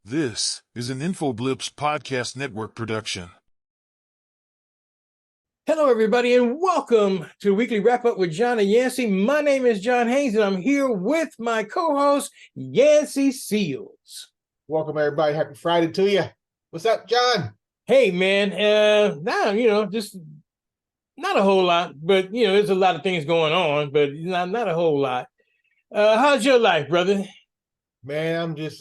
This is an InfoBlips Podcast Network production. Hello, everybody, and welcome to the weekly wrap-up with John Yancy. My name is John Haynes, and I'm here with my co-host, Yancy Seals. Welcome, everybody. Happy Friday to you. What's up, John? Hey, man. Just not a whole lot, but, there's a lot of things going on, but not a whole lot. How's your life, brother? Man, I'm just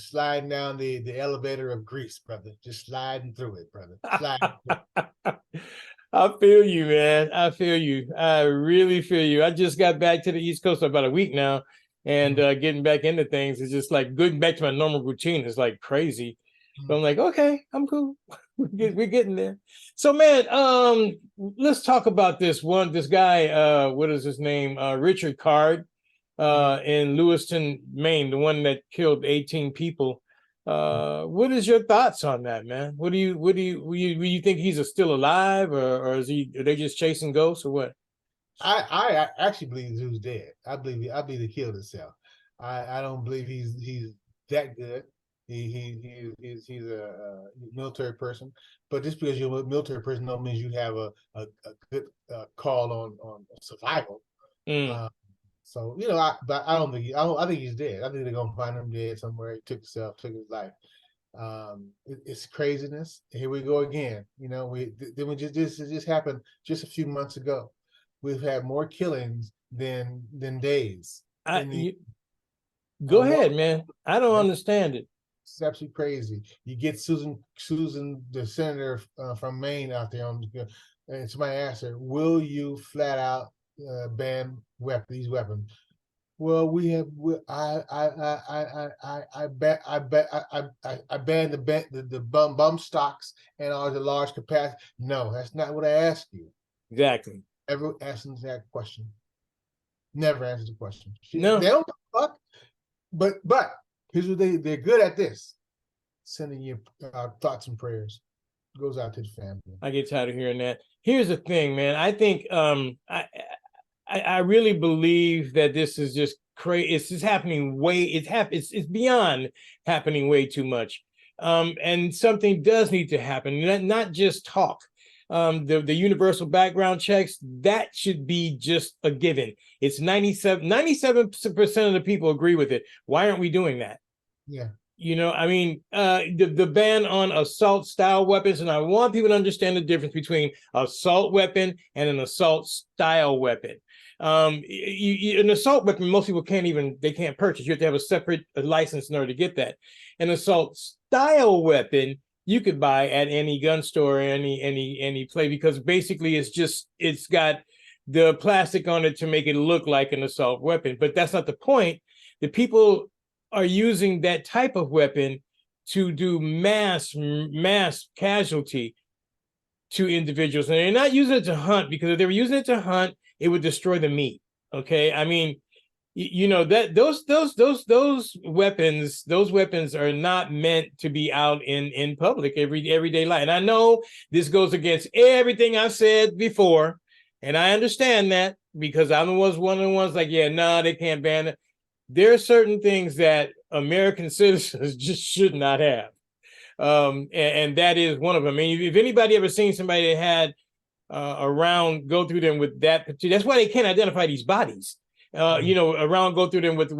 sliding down the elevator of Greece, brother. Just sliding through it, brother. Sliding through it. I feel you, man. I feel you. I really feel you. I just got back to the East Coast about a week now, and getting back into things is just like getting back to my normal routine is like crazy. But I'm like, okay, I'm cool. We're getting there. So, man, let's talk about this guy. What is his name? Richard Card, in Lewiston, Maine, the one that killed 18 people. What is your thoughts on that, man? What do you think he's still alive, or are they just chasing ghosts, or what? I actually believe the dude's dead. I believe he killed himself. I don't believe he's that good. He's a military person, but just because you're a military person don't mean you have a good call on survival. So but I don't think I think he's dead. I think they're gonna find him dead somewhere. He took his life. It's craziness. Here we go again. This just happened just a few months ago. We've had more killings than days. Go ahead, man. I don't understand it. It's absolutely crazy. You get Susan, the senator from Maine, out there and somebody asked her, "Will you flat out ban these weapons?" Well, I banned the bump stocks and all the large capacity. No, that's not what I asked you. Exactly. Ever asking that question? Never answered the question. No, they don't fuck. But here's what they're good at this: sending you thoughts and prayers. Goes out to the family. I get tired of hearing that. Here's the thing, man. I think I really believe that this is just crazy. It's just happening it's beyond happening way too much. And something does need to happen, not just talk. The universal background checks, that should be just a given. It's 97% of the people agree with it. Why aren't we doing that? Yeah. The ban on assault style weapons, and I want people to understand the difference between assault weapon and an assault style weapon. An assault weapon, most people can't purchase. You have to have a separate license in order to get that. An assault style weapon you could buy at any gun store, any place, because basically it's got the plastic on it to make it look like an assault weapon. But that's not the point. The people are using that type of weapon to do mass casualty to individuals, and they're not using it to hunt, because if they were using it to hunt, it would destroy the meat. Okay, I mean, that those weapons are not meant to be out in public everyday life. And I know this goes against everything I've said before, and I understand that, because I was one of the ones like, yeah, no, they can't ban it. There are certain things that American citizens just should not have. And that is one of them. I mean, if anybody ever seen somebody that had around go through them with that, that's why they can't identify these bodies. Around go through them with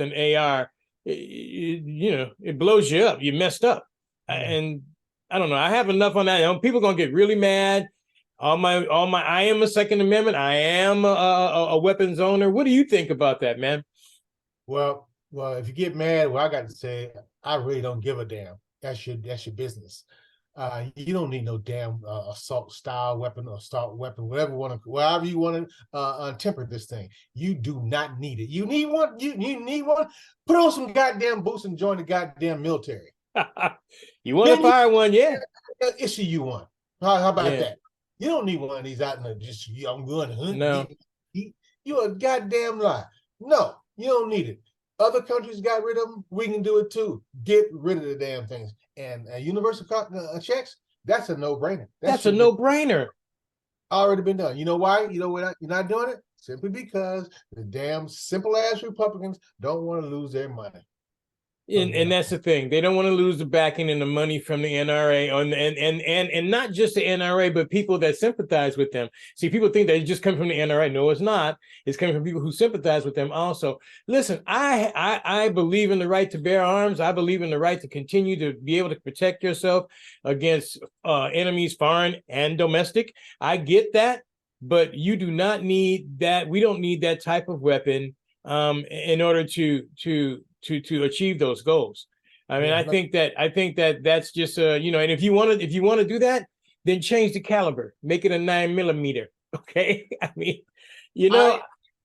an AR, it blows you up. You messed up. And I don't know. I have enough on that. People are gonna get really mad. I am a Second Amendment. I am a weapons owner. What do you think about that, man? Well, if you get mad, I got to say, I really don't give a damn. That's your business. You don't need no damn assault style weapon or assault weapon, whatever you want to temper this thing. You do not need it. You need one. You need one. Put on some goddamn boots and join the goddamn military. You want to fire one? Yeah. Issue you one. How about that? You don't need one of these out there. I'm going to hunt. No. You're a goddamn lie. No, you don't need it. Other countries got rid of them. We can do it too. Get rid of the damn things. And universal checks, that's a no-brainer. That's a no-brainer. Already been done. You know why? You know what? You're not doing it? Simply because the damn simple-ass Republicans don't want to lose their money. And that's the thing. They don't want to lose the backing and the money from the NRA and not just the NRA, but people that sympathize with them. See, people think that it just comes from the NRA. No, it's not. It's coming from people who sympathize with them also. Listen, I believe in the right to bear arms. I believe in the right to continue to be able to protect yourself against enemies, foreign and domestic. I get that, but you do not need that. We don't need that type of weapon in order to achieve those goals. I mean, I think that that's just and if you want to do that, then change the caliber, make it a 9mm. Okay, I mean,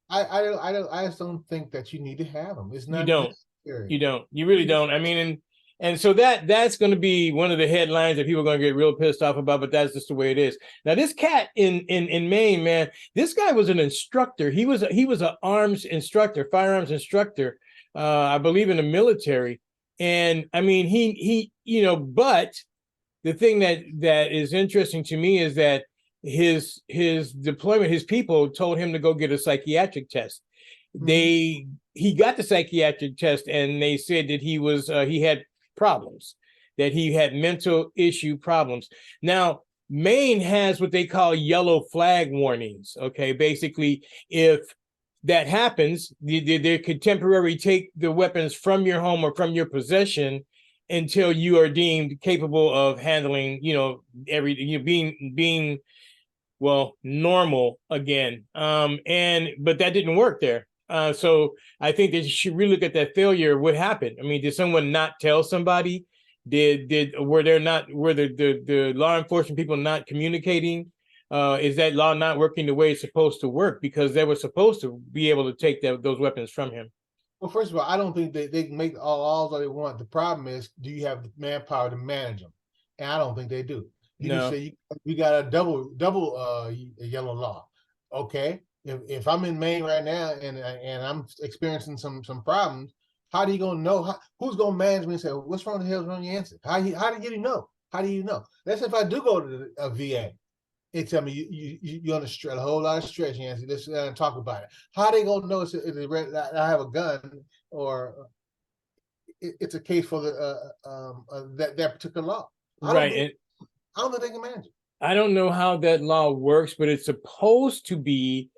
I just don't think that you need to have them. It's not necessary. You really don't. I mean, and so that's going to be one of the headlines that people are going to get real pissed off about, but that's just the way it is. Now, this cat in Maine, man, this guy was an instructor. He was an arms instructor, firearms instructor, I believe in the military. And I mean, he but the thing that is interesting to me is that his deployment, his people told him to go get a psychiatric test. He got the psychiatric test and they said that he had problems, that he had mental issue problems. Now, Maine has what they call yellow flag warnings. Okay, basically, if that happens, they could temporarily take the weapons from your home or from your possession until you are deemed capable of handling, being normal again. But that didn't work there. So I think that you should really look at that failure. What happened? I mean, did someone not tell somebody? Were the law enforcement people not communicating? Is that law not working the way it's supposed to work? Because they were supposed to be able to take those weapons from him. Well, first of all, I don't think they can make all laws that they want. The problem is, do you have the manpower to manage them? And I don't think they do. You can say you got a double yellow law. Okay, if I'm in Maine right now and I'm experiencing some problems, how do you gonna know? Who's gonna manage me and say, what's wrong with the hell's John Yancy? How do you know? How do you know? That's if I do go to a VA. It tell me you're under stress, a whole lot of stress, Yancy. Let's talk about it. How they gonna know that I have a gun or it's a case for that particular law? I don't think they can manage it. I don't know how that law works, but it's supposed to be,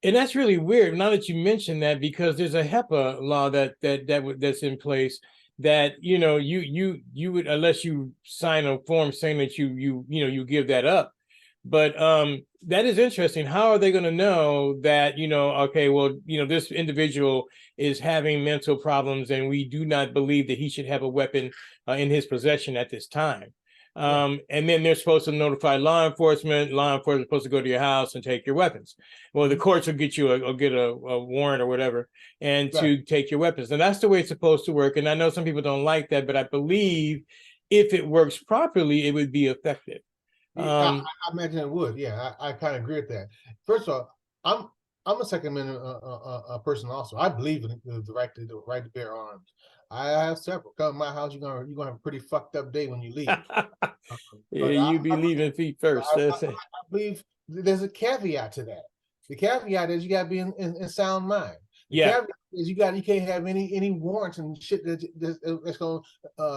and that's really weird. Now that you mention that, because there's a HEPA law that's in place that you would, unless you sign a form saying that you give that up. But that is interesting. How are they going to know that, okay, well, this individual is having mental problems and we do not believe that he should have a weapon in his possession at this time? And then they're supposed to notify law enforcement. Law enforcement is supposed to go to your house and take your weapons. Well, the courts will get you a warrant or whatever and to take your weapons. And that's the way it's supposed to work. And I know some people don't like that, but I believe if it works properly, it would be effective. I imagine it would. Yeah, I kind of agree with that. First of all, I'm a Second Amendment person also. I believe in the right to bear arms. I have several. Come to my house, you're gonna have a pretty fucked up day when you leave. You be leaving feet first. I believe there's a caveat to that. The caveat is you gotta be in sound mind. The caveat is you can't have any warrants and shit that's gonna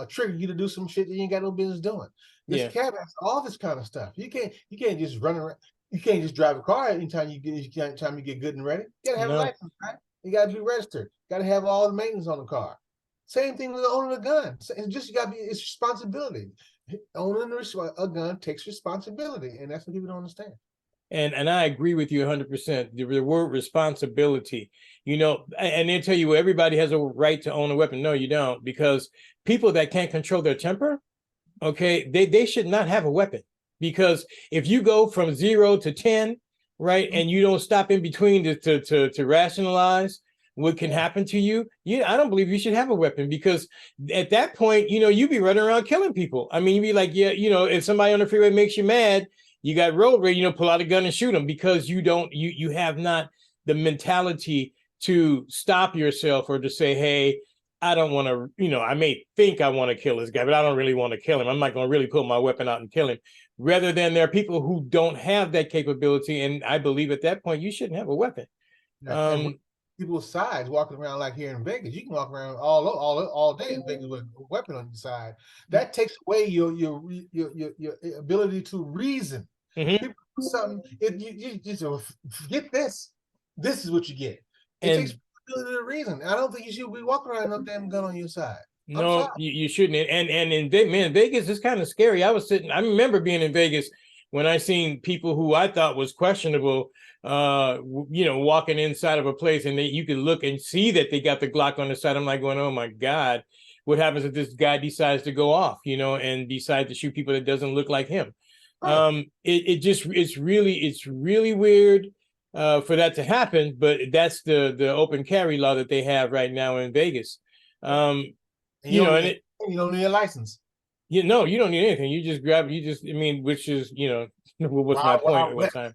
trigger you to do some shit that you ain't got no business doing. This caveat, all this kind of stuff. You can't just run around. You can't just drive a car anytime you get good and ready. You gotta have a license, right? You gotta be registered. You gotta have all the maintenance on the car. Same thing with owning a gun. It's responsibility. Owning a gun takes responsibility, and that's what people don't understand. And I agree with you 100%. The word responsibility, and they tell you everybody has a right to own a weapon. No, you don't, because people that can't control their temper, okay, they should not have a weapon. Because if you go from 0 to 10, right, and you don't stop in between to rationalize what can happen to you, I don't believe you should have a weapon, because at that point, you be running around killing people. I mean, you'd be like, if somebody on the freeway makes you mad, you got road rage, pull out a gun and shoot them, because you have not the mentality to stop yourself or to say, hey, I don't want to, I may think I want to kill this guy, but I don't really want to kill him. I'm not going to really pull my weapon out and kill him. Rather than there are people who don't have that capability. And I believe at that point, you shouldn't have a weapon. people's sides walking around like here in Vegas. You can walk around all day in Vegas with a weapon on your side. That takes away your ability to reason. Mhm. People do something, you just get this. This is what you get. It takes And ability to reason. I don't think you should be walking around with no damn gun on your side. I'm no, sorry. you shouldn't. And in man, Vegas is kind of scary. I remember being in Vegas when I seen people who I thought was questionable, walking inside of a place, and you could look and see that they got the Glock on the side. I'm like going, oh my God, what happens if this guy decides to go off, and decide to shoot people that doesn't look like him? Right. It's really weird for that to happen, but that's the open carry law that they have right now in Vegas. And you don't And you don't need a license. you don't need anything. You just grab, which is, what's my Wow, point at wow. what time?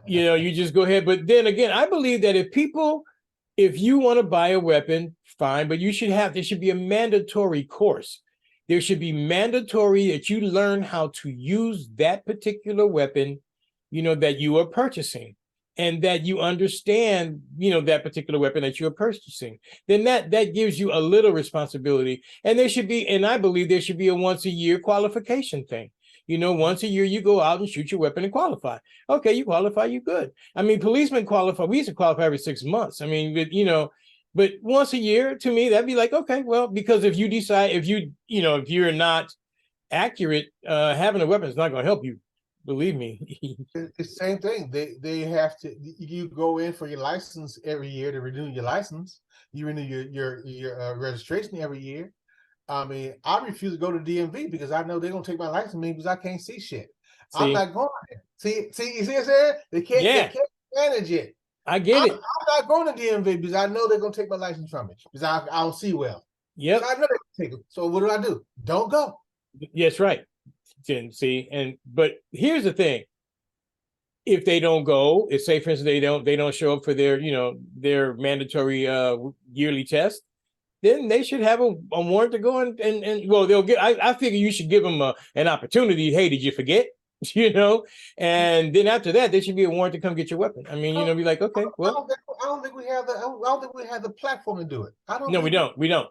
You just go ahead. But then again, I believe that if you want to buy a weapon, fine, but there should be a mandatory course. There should be mandatory that you learn how to use that particular weapon, that you are purchasing, and that you understand, that particular weapon that you're purchasing. Then that gives you a little responsibility. And I believe there should be a once a year qualification thing. Once a year you go out and shoot your weapon and qualify. Okay, you qualify, you good. I mean, policemen qualify. We used to qualify every 6 months. I mean, but once a year, to me, that'd be like, okay, well, because if you decide, if you're not accurate, having a weapon is not going to help you. Believe me. It's the same thing. They have to. You go in for your license every year to renew your license. You renew your registration every year. I mean, I refuse to go to DMV because I know they're gonna take my license from me because I can't see shit. I'm See, not going there. See, you see what I'm saying? They can't manage it. I get I'm it. not going to DMV because I know they're gonna take my license from me because I don't see well. Yep. So I know they can take it. So what do? Don't go. Yes, right. See, but here's the thing. If they don't go, if say for instance they don't show up for their mandatory yearly test, then they should have a warrant to go and well, they'll get. I figure you should give them an opportunity. Hey, did you forget? And then after that, there should be a warrant to come get your weapon. I mean, be like, okay, well, I don't think we have the. I don't think we have the platform to do it. no, we don't. We don't.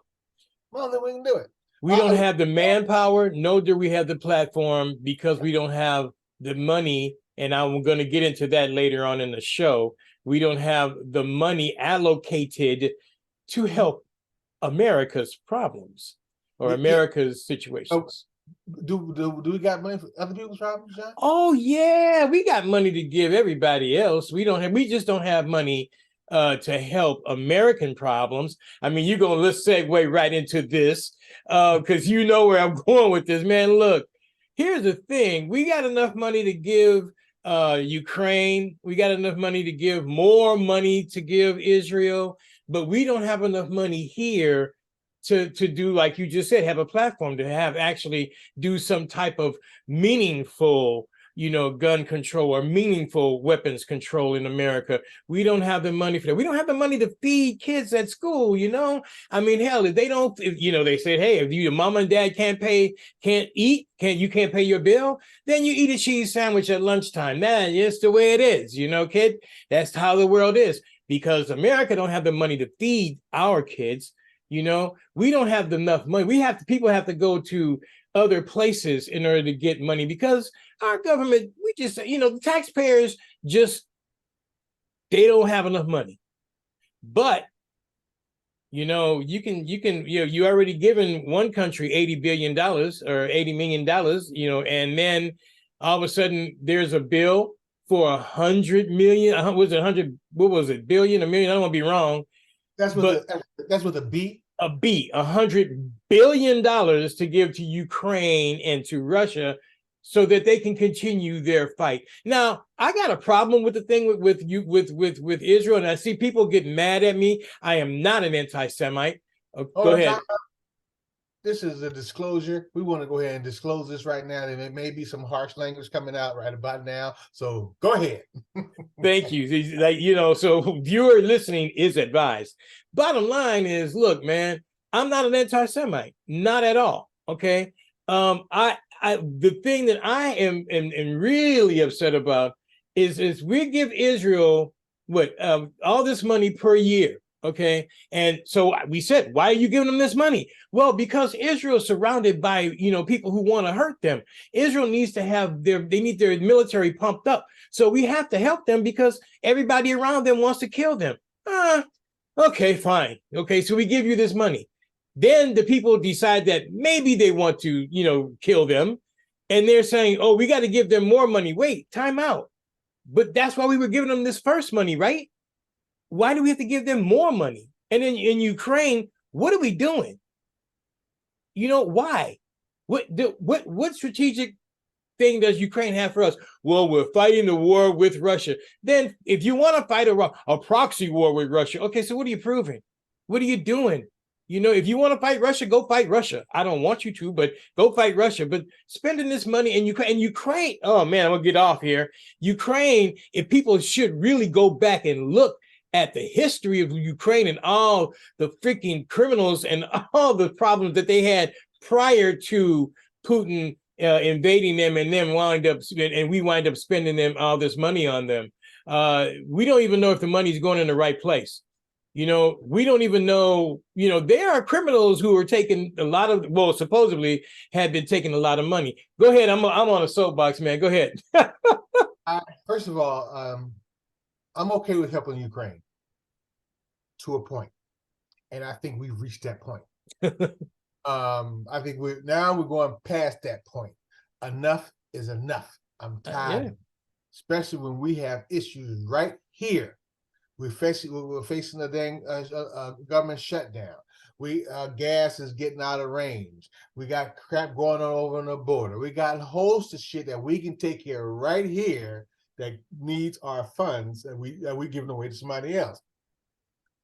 I don't think we can do it. We don't have the manpower, nor do we have the platform because we don't have the money. And I'm going to get into that later on in the show. We don't have the money allocated to help America's problems or America's situations. Do we got money for other people's problems, John? Oh yeah, we got money to give everybody else. We just don't have money to help American problems. I mean, let's segue right into this because you know where I'm going with this, man. Look, here's the thing. We got enough money to give Ukraine. We got enough money to give more money to give Israel, but we don't have enough money here to do, like you just said, have a platform to have actually do some type of meaningful gun control or meaningful weapons control in America. We don't have the money for that. We don't have the money to feed kids at school. I mean, hell, if they don't, they said, hey, if your mom and dad can't pay your bill, then you eat a cheese sandwich at lunchtime. That's the way it is, kid. That's how the world is, because America don't have the money to feed our kids. We don't have enough money. People have to go to other places in order to get money because our government, the taxpayers they don't have enough money. But you already given one country $80 billion or $80 million, and then all of a sudden there's a bill for 100 million. Was it 100? What was it? Billion, a million? I don't want to be wrong. That's with a B. $100 billion to give to Ukraine and to Russia so that they can continue their fight. Now, I got a problem with the thing with Israel, and I see people get mad at me. I am not an anti-Semite. Go ahead. This is a disclosure. We want to go ahead and disclose this right now. There may be some harsh language coming out right about now. So go ahead. Thank you. So viewer listening is advised. Bottom line is, look, man, I'm not an anti-Semite, not at all. Okay. The thing that I am really upset about is we give Israel all this money per year. Okay. And so we said, why are you giving them this money? Well, because Israel is surrounded by, people who want to hurt them. Israel needs to have they need their military pumped up. So we have to help them because everybody around them wants to kill them. Okay, fine. Okay, so we give you this money. Then the people decide that maybe they want to, kill them. And they're saying, oh, we got to give them more money. Wait, time out. But that's why we were giving them this first money, right? Why do we have to give them more money? And then in Ukraine, what are we doing? Why? What strategic thing does Ukraine have for us? Well, we're fighting the war with Russia. Then if you want to fight a proxy war with Russia, okay, so what are you proving? What are you doing? If you want to fight Russia, go fight Russia. I don't want you to, but go fight Russia. But spending this money in Ukraine, oh man, I'm gonna get off here. Ukraine, if people should really go back and look at the history of Ukraine and all the freaking criminals and all the problems that they had prior to Putin invading them, and then we wind up spending them all this money on them. We don't even know if the money's going in the right place. We don't even know, there are criminals who are taking a lot of, supposedly had been taking a lot of money. Go ahead. I'm on a soapbox, man. Go ahead. First of all, I'm okay with helping Ukraine to a point, and I think we've reached that point. I think we're going past that point. Enough is enough. I'm tired, especially when we have issues right here. We're facing a dang government shutdown. Gas is getting out of range. We got crap going on over on the border. We got a host of shit that we can take care of right here that needs our funds, and we giving away to somebody else.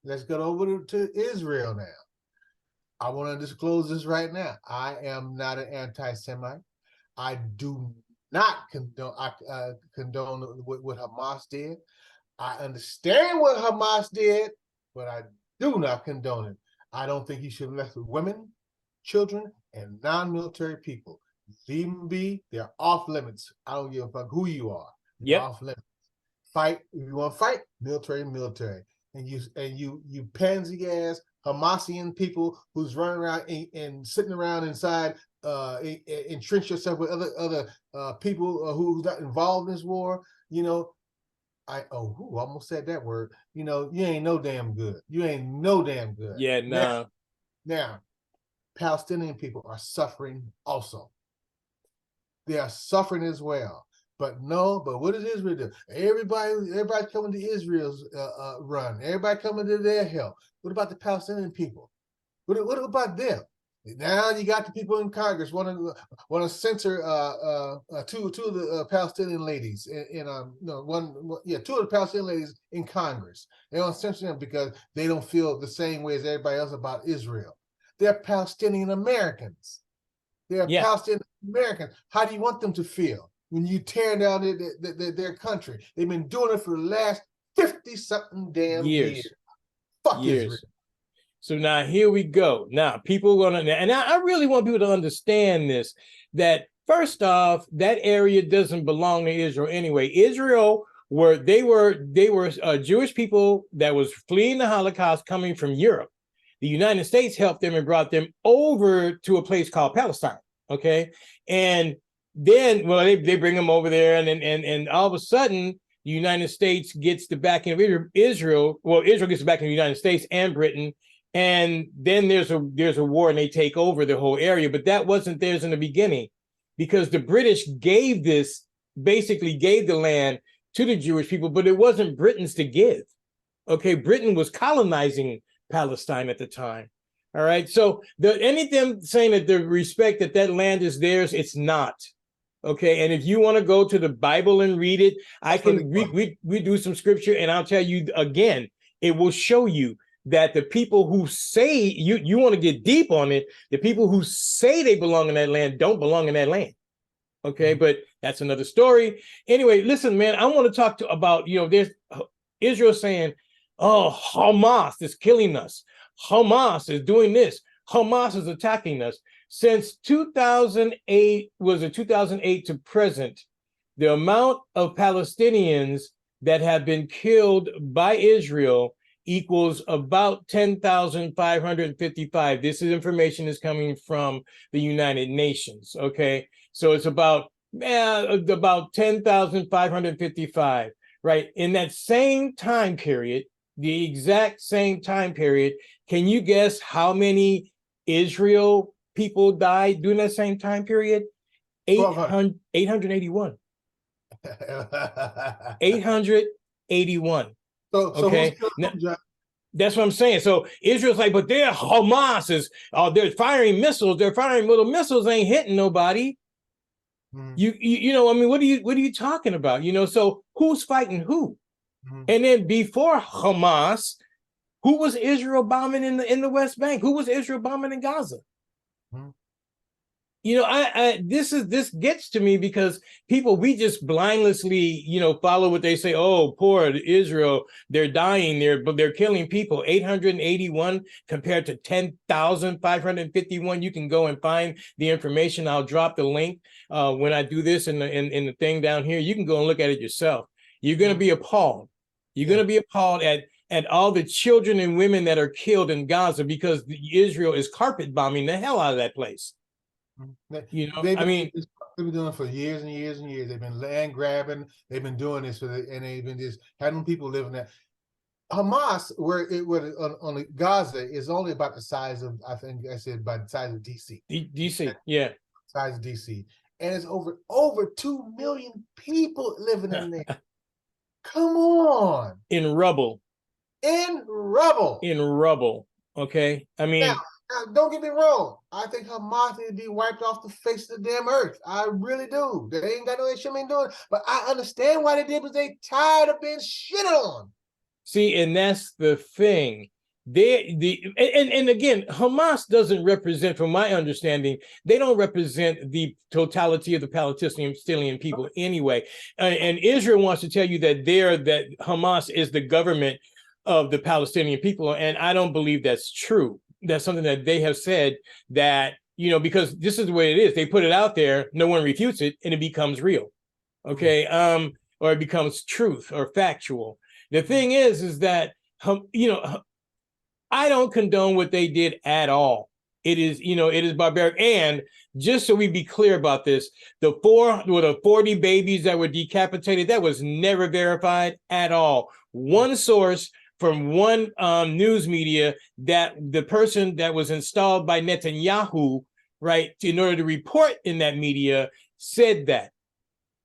Let's get over to Israel now. I want to disclose this right now. I am not an anti-Semite. I do not condone what Hamas did. I understand what Hamas did, but I do not condone it. I don't think he should have left with women, children, and non-military people. Leave them be. They're off limits. I don't give a fuck who you are. You're off limits. Fight. If you want to fight, military. And you pansy ass Hamasian people who's running around and sitting around inside, entrench yourself with other people who's not involved in this war. I almost said that word. You ain't no damn good. You ain't no damn good. Yeah, no. Now, Palestinian people are suffering also. They are suffering as well. But what does Israel do? Everybody coming to Israel's run. Everybody coming to their help. What about the Palestinian people? What about them? Now you got the people in Congress want to censor two of the Palestinian ladies two of the Palestinian ladies in Congress. They want to censor them because they don't feel the same way as everybody else about Israel. They're Palestinian Americans. Palestinian Americans. How do you want them to feel when you tear down their country? They've been doing it for the last 50-something damn years. Fuck Israel. So now here we go. Now people are gonna, and I really want people to understand this, that first off, that area doesn't belong to Israel anyway. Israel were Jewish people that was fleeing the Holocaust coming from Europe. The United States helped them and brought them over to a place called Palestine. Okay. And then, they bring them over there, and all of a sudden, the United States gets the backing of Israel. Well, Israel gets the backing of the United States and Britain. And then there's a war and they take over the whole area, but that wasn't theirs in the beginning, because the British basically gave the land to the Jewish people, but it wasn't Britain's to give. Okay, Britain was colonizing Palestine at the time. All right, so anything saying that the respect that land is theirs, it's not. Okay, and if you want to go to the Bible and read it, we do some scripture, and I'll tell you again, it will show you that the people who say you want to get deep on it, the people who say they belong in that land don't belong in that land. Okay, but that's another story. Anyway, listen, man, I want to talk about, there's Israel saying, oh, Hamas is killing us. Hamas is doing this. Hamas is attacking us. Since 2008 to present, the amount of Palestinians that have been killed by Israel equals about 10,555. This is information is coming from the United Nations. Okay, so it's about 10,555. Right, in that same time period, the exact same time period. Can you guess how many Israel people died during that same time period? 881. 881. So Okay. who's killing them, John? That's what I'm saying. So Israel's like, but they're Hamas is they're firing missiles. They're firing little missiles, ain't hitting nobody. You know, I mean, what are you talking about? You know, so who's fighting who? And then before Hamas, who was Israel bombing in the West Bank? Who was Israel bombing in Gaza? You know, this gets to me because people, we just blindlessly, you know, follow what they say. Oh, poor Israel, they're dying there, but they're killing people. 881 compared to 10,551. You can go and find the information. I'll drop the link when I do this in the thing down here. You can go and look at it yourself. You're going to be appalled. You're going to be appalled at all the children and women that are killed in Gaza because Israel is carpet bombing the hell out of that place. You know, they've been doing it for years and years and years. They've been land grabbing. They've been doing this and they've been just having people living there. Hamas, on Gaza, is only about the size of, I think I said, by the size of DC. DC, yeah, size of DC, and it's over 2 million people living in there. Come on, in rubble. Okay, I mean. Now, don't get me wrong. I think Hamas need to be wiped off the face of the damn earth. I really do. They ain't got no, they shouldn't be doing it. But I understand why they did, because they tired of being shit on. See, and that's the thing. And again, Hamas doesn't represent, from my understanding, they don't represent the totality of the Palestinian people anyway. And Israel wants to tell you that Hamas is the government of the Palestinian people, and I don't believe that's true. That's something that they have said that, you know, because this is the way it is. They put it out there, no one refutes it, and it becomes real. Okay. Or it becomes truth or factual. The thing is that, you know, I don't condone what they did at all. It is, you know, it is barbaric. And just so we be clear about this, the 40 babies that were decapitated, that was never verified at all. One source from one news media that the person that was installed by Netanyahu, right, in order to report in that media, said that.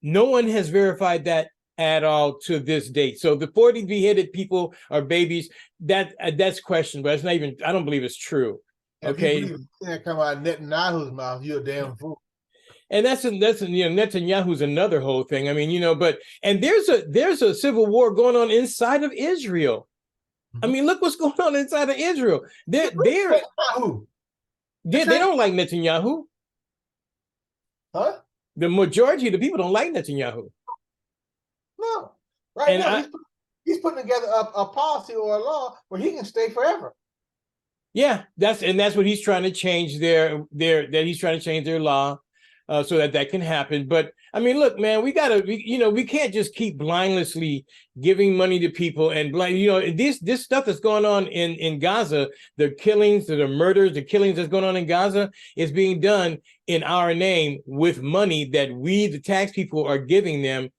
No one has verified that at all to this date. So the 40 beheaded people are babies. That's questionable. That's not even, I don't believe it's true. Okay. If you believe it come out of Netanyahu's mouth, you're a damn fool. And that's you know, Netanyahu's another whole thing. I mean, you know, and there's a civil war going on inside of Israel. I mean, look what's going on inside of Israel. They don't like Netanyahu. Huh? The majority of the people don't like Netanyahu. No. Right now, he's putting together a policy or a law where he can stay forever. Yeah, that's what he's trying to change he's trying to change their law so that can happen. But I mean, look, man, we can't just keep blindlessly giving money to people and this stuff that's going on in Gaza, the killings, the murders, the killings that's going on in Gaza is being done in our name with money that we, the tax people, are giving them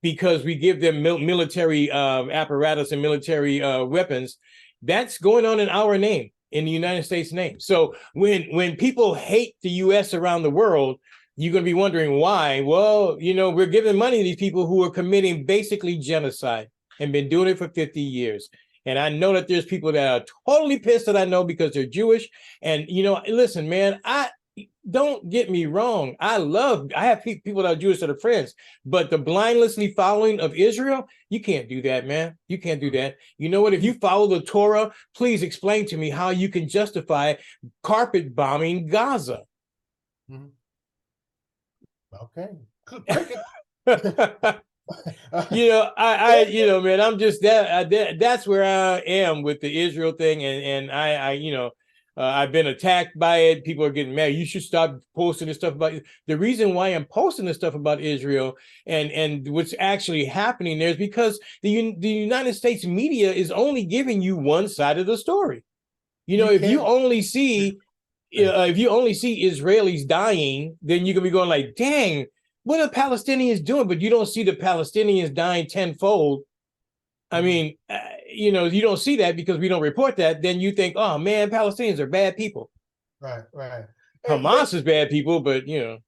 because we give them military apparatus and military weapons. That's going on in our name, in the United States name. So when people hate the U.S. around the world, you're going to be wondering why. Well, you know, we're giving money to these people who are committing basically genocide and been doing it for 50 years. And I know that there's people that are totally pissed that I know because they're Jewish. And, you know, listen, man, don't get me wrong. I have people that are Jewish that are friends, but the blindlessly following of Israel, you can't do that, man. You can't do that. You know what? If you follow the Torah, please explain to me how you can justify carpet bombing Gaza. Mm-hmm. Okay. You know, man, I'm just that's where I am with the Israel thing, and I I've been attacked by it. People are getting mad. You should stop posting this stuff about it. The reason why I'm posting this stuff about Israel and what's actually happening there is because the United States media is only giving you one side of the story. You know, if you only see Israelis dying, then you're gonna be going like, dang, what are Palestinians doing? But you don't see the Palestinians dying tenfold. I mean, you know, you don't see that because we don't report that. Then you think, oh man, Palestinians are bad people. Right. Hamas is bad people, but you know.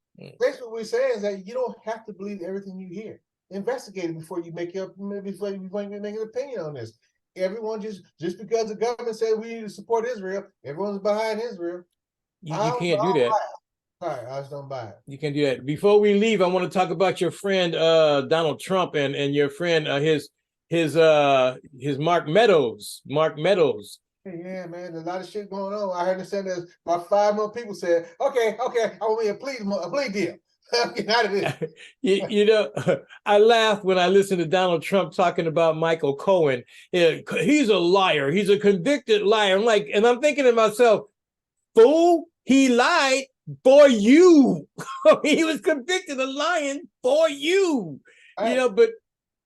Basically, what we're saying is that you don't have to believe everything you hear. Investigate it before you make an opinion on this. Everyone just because the government said we need to support Israel, everyone's behind Israel. You can't do that. All right, I just don't buy it. You can't do that. Before we leave, I want to talk about your friend Donald Trump and your friend his Mark Meadows. Mark Meadows. Yeah, man, there's a lot of shit going on. I understand there's about 5 more people said, okay, I want me a plea deal. Get out of this. you know, I laugh when I listen to Donald Trump talking about Michael Cohen. He's a liar. He's a convicted liar. I'm like, and I'm thinking to myself, fool, he lied for you. He was convicted of lying for you. You know, but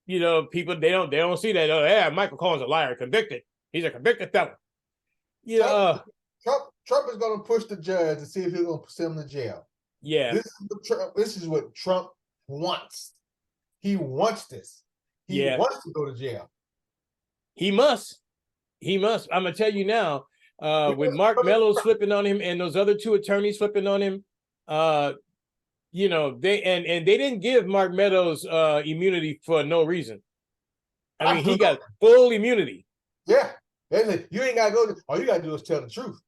you know, people they don't see that. Oh, yeah, Michael Cohen's a liar, convicted. He's a convicted felon. You know, Trump is going to push the judge to see if he's going to send him to jail. Yeah, this is what Trump wants. He wants this. He wants to go to jail. He must. I'm gonna tell you now. With Mark Meadows flipping on him and those other 2 attorneys flipping on him, you know, they didn't give Mark Meadows immunity for no reason. I mean, he got full immunity. Yeah, you ain't gotta go. All you gotta do is tell the truth.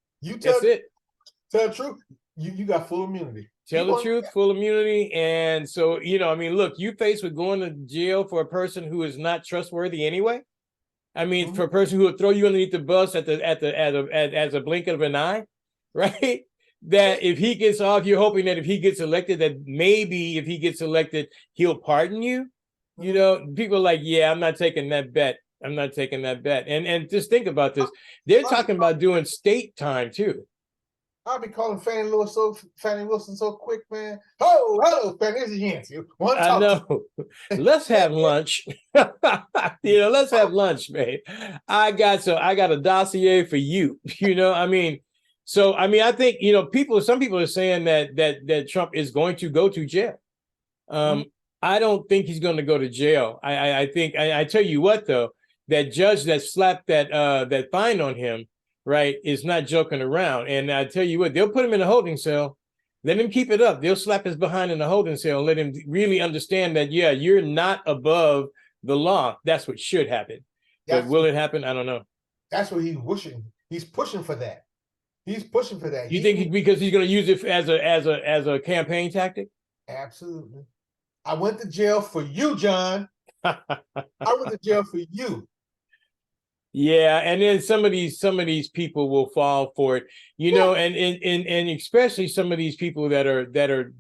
Tell the truth. You got full immunity. Tell the truth, full immunity. And so, you know, I mean, look, you faced with going to jail for a person who is not trustworthy anyway. I mean, for a person who would throw you underneath the bus as a blink of an eye, right? That if he gets off, you're hoping that if he gets elected, that maybe if he gets elected, he'll pardon you. You know, people are like, yeah, I'm not taking that bet. I'm not taking that bet. And just think about this. They're talking about doing state time too. I'll be calling Fannie Wilson so quick, man. Oh, hello, Fannie. This is Yancy. I know. Let's have lunch. You know, let's have lunch, man. I got a dossier for you. You know, I mean, so I mean, I think, you know, some people are saying that Trump is going to go to jail. I don't think he's going to go to jail. I think I tell you what though, that judge that slapped that fine on him, right, is not joking around. And I tell you what, they'll put him in a holding cell, let him keep it up. They'll slap his behind in the holding cell and let him really understand that, yeah, you're not above the law. That's what should happen. But will it happen? I don't know. That's what he's wishing. He's pushing for that. He's pushing for that. You think because he's going to use it as a campaign tactic? Absolutely. I went to jail for you, John. I went to jail for you. Yeah, and then some of these people will fall for it, you know, and especially some of these people that are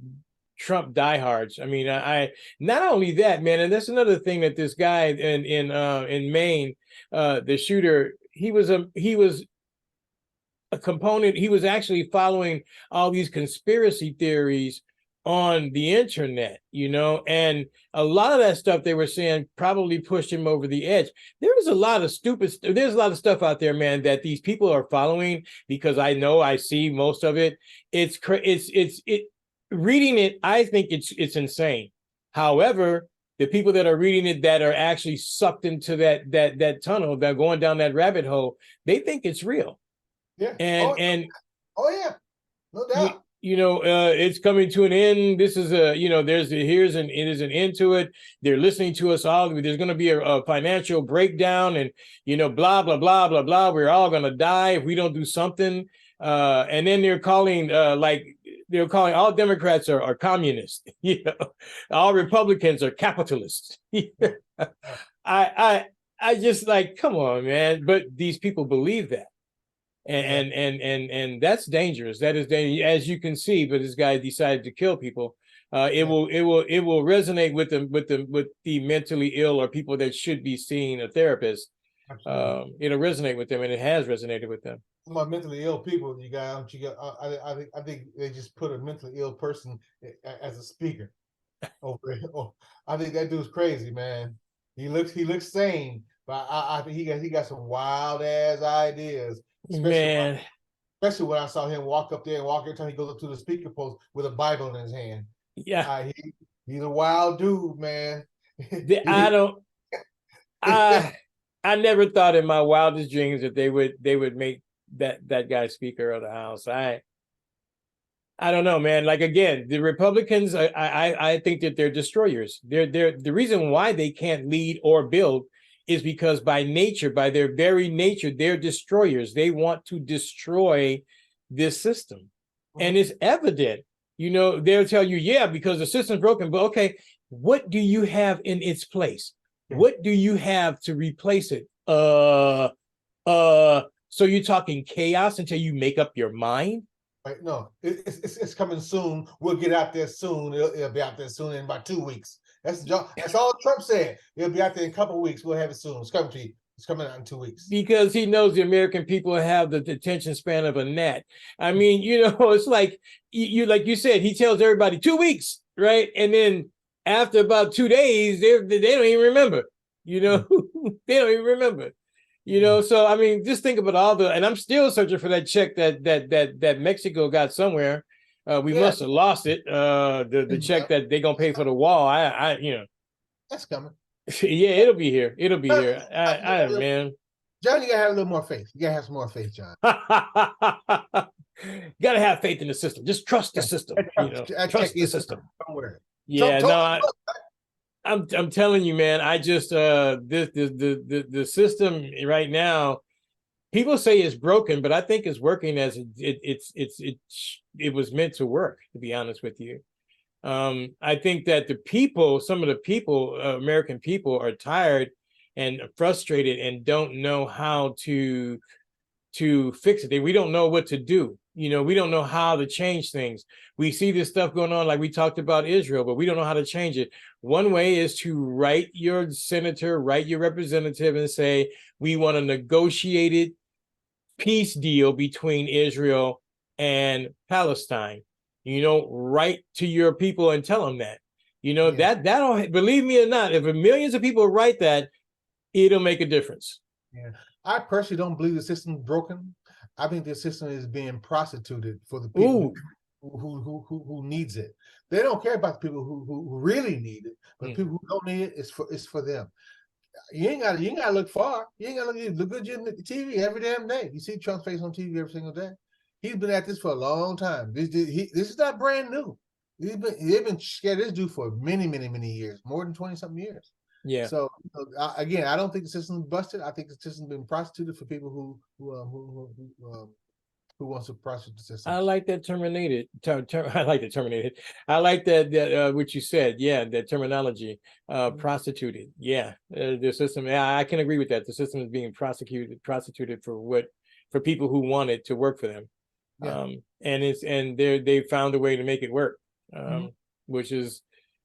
Trump diehards. I mean, I not only that, man, and that's another thing that this guy in Maine, the shooter, he was a component. He was actually following all these conspiracy theories on the internet, you know, and a lot of that stuff they were saying probably pushed him over the edge. There's a lot of stuff out there, man, that these people are following, because I see most of it. Reading it, I think it's insane. However, the people that are reading it that are actually sucked into that tunnel, that going down that rabbit hole, they think it's real. Yeah. Oh yeah, no doubt. You know, it's coming to an end. This is it is an end to it. They're listening to us all. There's going to be a financial breakdown, and you know, blah blah blah blah blah. We're all going to die if we don't do something. And then they're calling all Democrats are communists. You know, all Republicans are capitalists. I just like, come on, man. But these people believe that. And that's dangerous. That is dangerous, as you can see. But this guy decided to kill people. It will resonate with the mentally ill or people that should be seeing a therapist. it'll resonate with them, and it has resonated with them. My mentally ill people, I think they just put a mentally ill person as a speaker over. Oh, I think that dude's crazy, man. He looks sane, but I think he got some wild ass ideas. Man, Especially when I saw him walk up there and walk every time he goes up to the speaker post with a Bible in his hand. yeah. He's a wild dude, man. I never thought in my wildest dreams that they would make that guy Speaker of the House. I don't know, man. Like, again, the Republicans, I think that they're destroyers. They're the reason why they can't lead or build is because by their very nature, they're destroyers. They want to destroy this system. And it's evident. They'll tell you, yeah, because the system's broken. But okay, what do you have in its place? What do you have to replace it? So you're talking chaos until you make up your mind? Right? No, it's coming soon. We'll get out there soon. It'll be out there soon in about 2 weeks. That's all Trump said. It'll be out there in a couple of weeks. We'll have it soon. It's coming to you. It's coming out in 2 weeks. Because he knows the American people have the attention span of a gnat. I mean, it's like you said, he tells everybody 2 weeks, right? And then after about 2 days, they don't even remember. They don't even remember. So I mean, just think about and I'm still searching for that check that Mexico got somewhere. We must have lost it. The check that they're gonna pay for the wall. That's coming. Yeah, it'll be here. It'll be here. Man. John, you gotta have a little more faith. You gotta have some more faith, John. Gotta have faith in the system. Just trust the system. Trust the system. Don't worry. Yeah, I'm telling you, man. I just the system right now. People say it's broken, but I think it's working as it was meant to work. To be honest with you, I think that some of the people, American people, are tired and frustrated and don't know how to fix it. We don't know what to do. We don't know how to change things. We see this stuff going on, like we talked about Israel, but we don't know how to change it. One way is to write your senator, write your representative and say, we want a negotiated peace deal between Israel and Palestine. Write to your people and tell them that. That'll, believe me or not, if millions of people write that, it'll make a difference. Yeah. I personally don't believe the system's broken. I think the system is being prostituted for the people who needs it. They don't care about the people who really need it, but people who don't need it, it's for them. You ain't gotta look far. You ain't gotta look good on the TV every damn day. You see Trump's face on TV every single day. He's been at this for a long time. This is not brand new. They've been scared of this dude for many, many, many years, more than 20-something years. Yeah. So again, I don't think the system's busted. I think the system's been prostituted for people who wants to prostitute the system. I like that terminated. I like the terminated. I like that what you said. Yeah, that terminology. Prostituted. Yeah, the system. Yeah, I can agree with that. The system is being prostituted for people who want it to work for them. Yeah. And they found a way to make it work, which is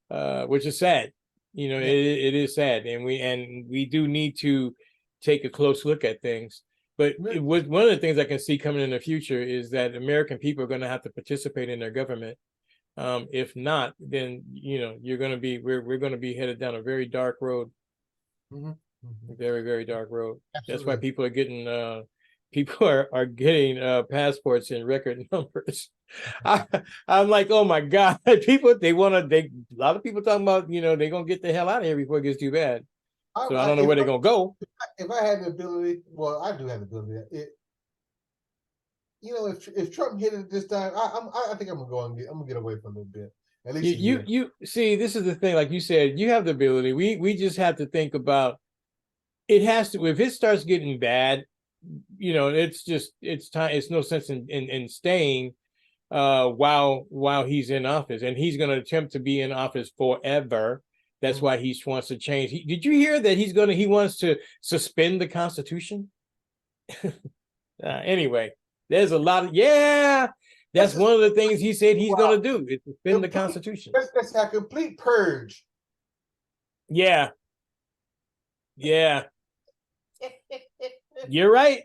sad. It is sad, and we do need to take a close look at things. But one of the things I can see coming in the future is that American people are going to have to participate in their government. If not, then we're going to be headed down a very dark road. Very, very dark road. Absolutely. That's why people are getting passports in record numbers. I'm like, oh my God, a lot of people talking about, they're gonna get the hell out of here before it gets too bad. So I don't know where they're gonna go. If I had the ability, well, I do have the ability. If Trump hit it this time, I think I'm gonna get away for a little bit. At least you see, this is the thing. Like you said, you have the ability. We just have to think about. It has to. If it starts getting bad, it's time. It's no sense in staying while he's in office, and he's going to attempt to be in office forever. That's why he wants to change. Did you hear that he wants to suspend the Constitution? Anyway, there's a lot of that's one of the things he said he's going to do is suspend the Constitution. That's a complete purge. Yeah. You're right.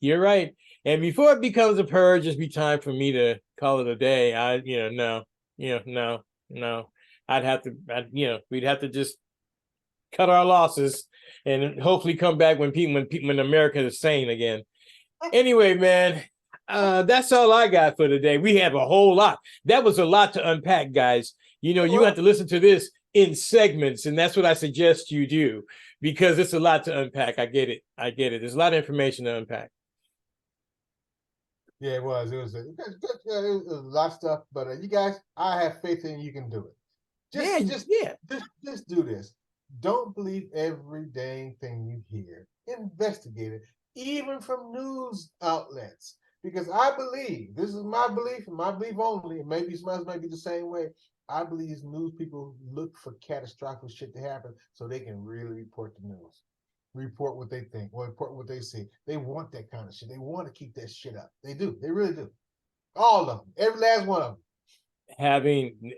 You're right. And before it becomes a purge, just be time for me to call it a day. No. We'd have to just cut our losses and hopefully come back when America is sane again. Anyway, man, that's all I got for today. We have a whole lot. That was a lot to unpack, guys. You have to listen to this in segments, and that's what I suggest you do, because it's a lot to unpack. I get it. There's a lot of information to unpack. Yeah, it was. It was a lot of stuff, but you guys, I have faith in you can do it. Just do this. Don't believe every dang thing you hear. Investigate it, even from news outlets. Because I believe, this is my belief and my belief only, and maybe some others might be the same way. I believe news people look for catastrophic shit to happen so they can really report the news. Report what they think, or report what they see. They want that kind of shit. They want to keep that shit up. They do. They really do. All of them. Every last one of them. Having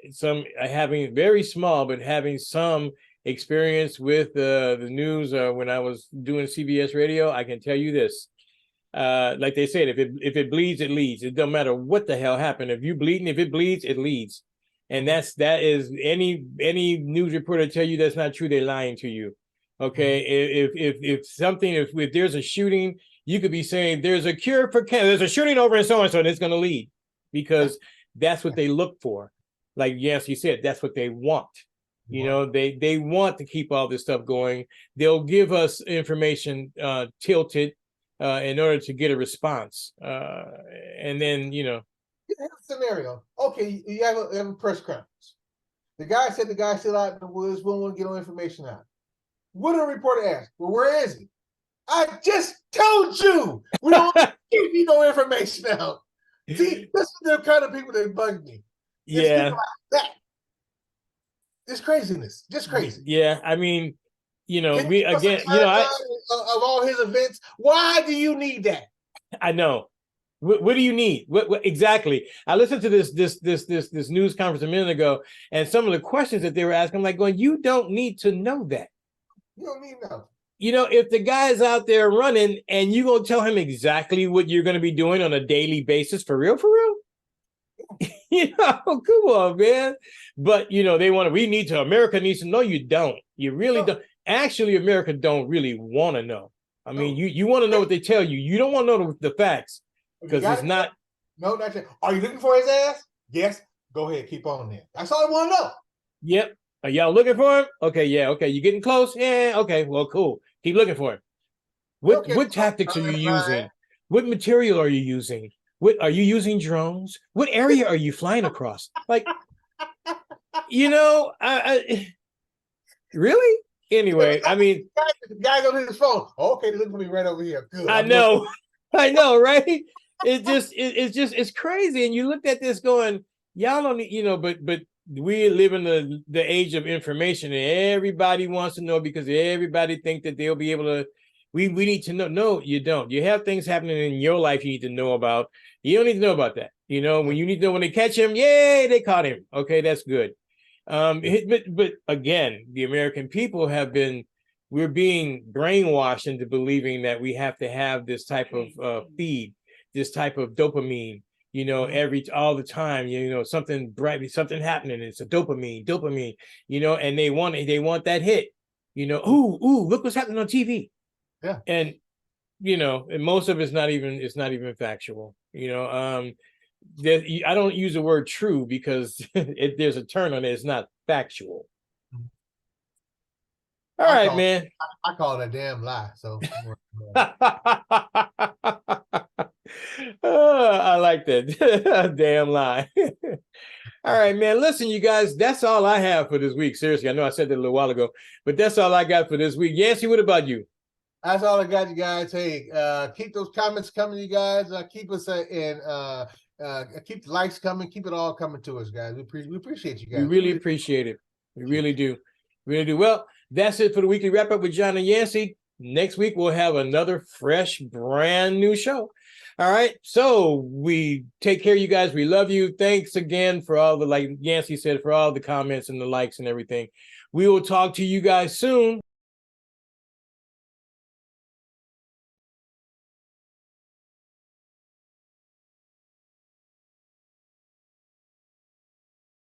very small, but having some experience with the news when I was doing CBS radio, I can tell you this. Like they said, if it bleeds, it leads. It don't matter what the hell happened. If you bleeding, if it bleeds, it leads. And that is any news reporter tell you that's not true, they're lying to you. Okay, if there's a shooting, you could be saying there's a cure for cancer. There's a shooting over in so and so, and it's going to lead, because that's what they look for. Like Yancy said, that's what they want. They want to keep all this stuff going. They'll give us information tilted in order to get a response, and then scenario. Okay, you have a press conference. The guy said the guy's still out in the woods. We don't want to get no information out. What did a reporter ask? Well, where is he? I just told you we don't give you no information out. See, this is the kind of people that bug me. Yeah, like that. It's craziness, just crazy. Yeah, I mean, of all his events. Why do you need that? I know. What do you need? What exactly? I listened to this news conference a minute ago, and some of the questions that they were asking, I'm like, going, you don't need to know that. You don't need to know. If the guy's out there running and you're going to tell him exactly what you're going to be doing on a daily basis, for real? Come on, man. But, America needs to know. You don't. You really don't. Actually, America don't really want to know. I mean, you want to know what they tell you. You don't want to know the facts, because it's not. No, not yet. Are you looking for his ass? Yes. Go ahead. Keep on there. That's all I want to know. Yep. Are y'all looking for him? Okay, yeah, okay. You getting close? Yeah, okay. Well, cool. Keep looking for him. What tactics are you using? What material are you using? What are you using? Drones? What area are you flying across? Like, I really? Anyway, I mean, the guy on his phone. Okay, they're looking for me right over here. Good. I know, right? It's crazy. And you looked at this going, y'all don't need, but we live in the age of information, and everybody wants to know, because everybody think that they'll be able to. We need to know. No, you don't. You have things happening in your life you need to know about. You don't need to know about that. When you need to know when they catch him, yay, they caught him. Okay, that's good. But again, the American people we're being brainwashed into believing that we have to have this type of feed, this type of dopamine, all the time, something bright, something happening. It's a dopamine, and they want that hit, ooh, look what's happening on TV. Yeah. And, and most of it's not even factual, I don't use the word true, because there's a turn on it. It's not factual. All right, man. I call it a damn lie. So I like that. Damn lie. All right, man. Listen, you guys, that's all I have for this week. Seriously, I know I said that a little while ago, but that's all I got for this week. Yancy, what about you? That's all I got, you guys. Hey, keep those comments coming, you guys. Keep us keep the likes coming. Keep it all coming to us, guys. We appreciate you guys. We really appreciate it. We really do. Well, that's it for the weekly wrap up with John and Yancy. Next week, we'll have another fresh, brand new show. All right. So we take care of you guys. We love you. Thanks again for all like Yancy said, for all the comments and the likes and everything. We will talk to you guys soon.